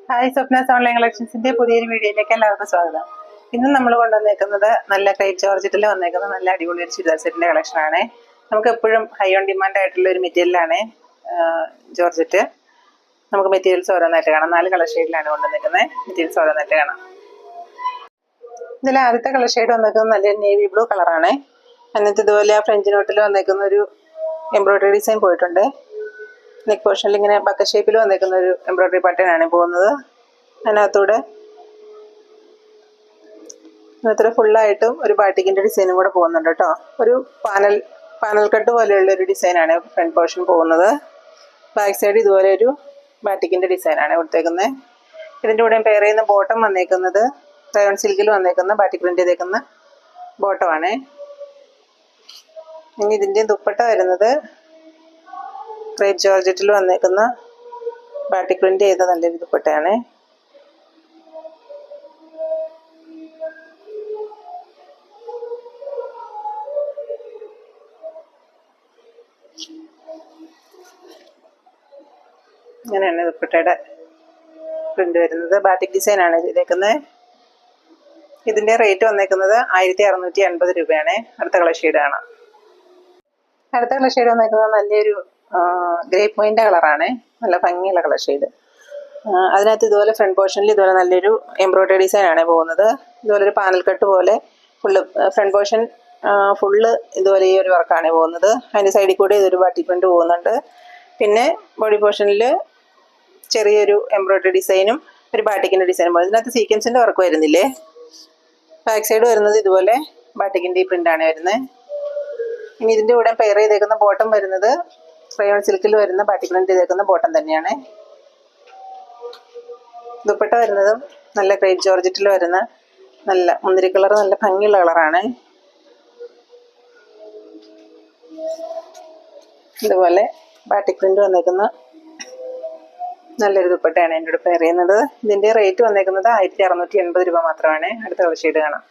Hi, Swapna's online കളക്ഷൻസിന്റെ പുതിയൊരു വീഡിയോയിലേക്ക് എല്ലാവർക്കും സ്വാഗതം. ഇന്ന് നമ്മൾ കൊണ്ടുവന്നേക്കുന്നത് നല്ല ക്രേപ്പ് ജോർജറ്റിൽ വന്നേക്കുന്ന നല്ല അടിപൊളി ഒരു ചുരിദാർ സെറ്റിന്റെ കളക്ഷനാണ്. നമുക്ക് എപ്പോഴും ഹൈ ഓൺ ഡിമാൻഡ് ആയിട്ടുള്ള ഒരു മെറ്റീരിയലാണ് ജോർജറ്റ്. നമുക്ക് മെറ്റീരിയൽസ് ഓരോന്നായിട്ട് കാണാം. 4 കളർ ഷെയ്ഡിലാണ് കൊണ്ടുവന്നേക്കുന്നത്. മെറ്റീരിയൽസ് ഓരോന്നായിട്ട് കാണാം. ഇതിൽ ആദ്യത്തെ കളർ ഷെയ്ഡ് വന്നേക്കുന്നത് നല്ലൊരു നേവി ബ്ലൂ കളറാണ്. എന്നിട്ട് ഇതുപോലെ ആ ഫ്രഞ്ച് നോട്ടിൽ വന്നേക്കുന്ന ഒരു എംബ്രോയിഡറി ഡിസൈൻ പോയിട്ടുണ്ട്. നെക്ക് പോർഷനിൽ ഇങ്ങനെ ബക്ക ഷേപ്പിൽ വന്നേക്കുന്ന ഒരു എംബ്രോയിഡറി പാറ്റേൺ ആണ് പോകുന്നത്. അതിനകത്തൂടെ ഫുള്ളായിട്ടും ഒരു ബാട്ടിക്കിൻ്റെ ഡിസൈനും കൂടെ പോകുന്നുണ്ട് കേട്ടോ. ഒരു പാനൽ കട്ട് പോലെയുള്ള ഒരു ഡിസൈനാണ് ഫ്രണ്ട് പോർഷൻ പോകുന്നത്. ബാക്ക് സൈഡ് ഇതുപോലെ ഒരു ബാട്ടിക്കിൻ്റെ ഡിസൈനാണ് കൊടുത്തേക്കുന്നത്. ഇതിൻ്റെ കൂടെ പെയർ ചെയ്യുന്ന ബോട്ടം വന്നേക്കുന്നത് റയോൺ സിൽക്കിൽ വന്നേക്കുന്ന ബാട്ടിക് പ്രിന്റ് ചെയ്തേക്കുന്ന ബോട്ടമാണ്. ഇനി ഇതിൻ്റെ ദുപ്പട്ട വരുന്നത് ക്രേപ്പ് ജോർജറ്റിൽ വന്നേക്കുന്ന ബാട്ടിക് പ്രിന്റ് ചെയ്ത നല്ലൊരു ദുപ്പട്ടയാണ്. ഇങ്ങനെയാണ് ദുപ്പട്ടയുടെ പ്രിന്റ് വരുന്നത്. ബാട്ടിക് ഡിസൈൻ ആണ് ചെയ്തേക്കുന്നത്. ഇതിന്റെ റേറ്റ് വന്നേക്കുന്നത് 1650 രൂപയാണ്. അടുത്ത കളർ ഷെയ്ഡ് കാണാം. അടുത്ത കളർ ഷെയ്ഡ് വന്നേക്കുന്നത് നല്ലൊരു ഗ്രേപ്പ് വൈൻ്റെ കളറാണ്. നല്ല ഭംഗിയുള്ള കളർ ഷെയ്ഡ്. അതിനകത്ത് ഇതുപോലെ ഫ്രണ്ട് പോർഷനിൽ ഇതുപോലെ നല്ലൊരു എംബ്രോയിഡറി ഡിസൈൻ ആണ് പോകുന്നത്. ഇതുപോലെ ഒരു പാനൽ കട്ട് പോലെ ഫുള്ള് ഫ്രണ്ട് പോർഷൻ ഫുള്ള് ഇതുപോലെ ഈ ഒരു വർക്കാണ് പോകുന്നത്. അതിൻ്റെ സൈഡിൽ കൂടെ ഇതൊരു ബാട്ടിക് പ്രിന്റ് പോകുന്നുണ്ട്. പിന്നെ ബോഡി പോർഷനിൽ ചെറിയൊരു എംബ്രോയിഡറി ഡിസൈനും ഒരു ബാട്ടിക്കിൻ്റെ ഡിസൈനും പോകും. ഇതിനകത്ത് സീക്വൻസിൻ്റെ വർക്ക് വരുന്നില്ലേ. ബാക്ക് സൈഡ് വരുന്നത് ഇതുപോലെ ബാട്ടിക്കിൻ്റെ ഈ പ്രിൻ്റാണ് വരുന്നത്. ഇനി ഇതിൻ്റെ കൂടെ പെയർ ചെയ്തേക്കുന്ന ബോട്ടം വരുന്നത് റയോൺ സിൽക്കിൽ വരുന്ന ബാട്ടിക് പ്രിന്റ് ചെയ്തേക്കുന്ന ബോട്ടം തന്നെയാണ്. ദുപ്പട്ട വരുന്നതും നല്ല ക്രേപ്പ് ജോർജറ്റിൽ വരുന്ന നല്ല മുന്തിരി കളർ, നല്ല ഭംഗിയുള്ള കളറാണ്. ഇതുപോലെ ബാട്ടിക് പ്രിന്റ് വന്നേക്കുന്ന നല്ലൊരു ദുപ്പട്ടയാണ് എൻ്റെ കൂടെ പെയർ ചെയ്യുന്നത്. ഇതിൻ്റെ റേറ്റ് വന്നേക്കുന്നത് 1680 രൂപ മാത്രമാണ്. അടുത്ത കളർ ഷെയ്ഡ് കാണാം.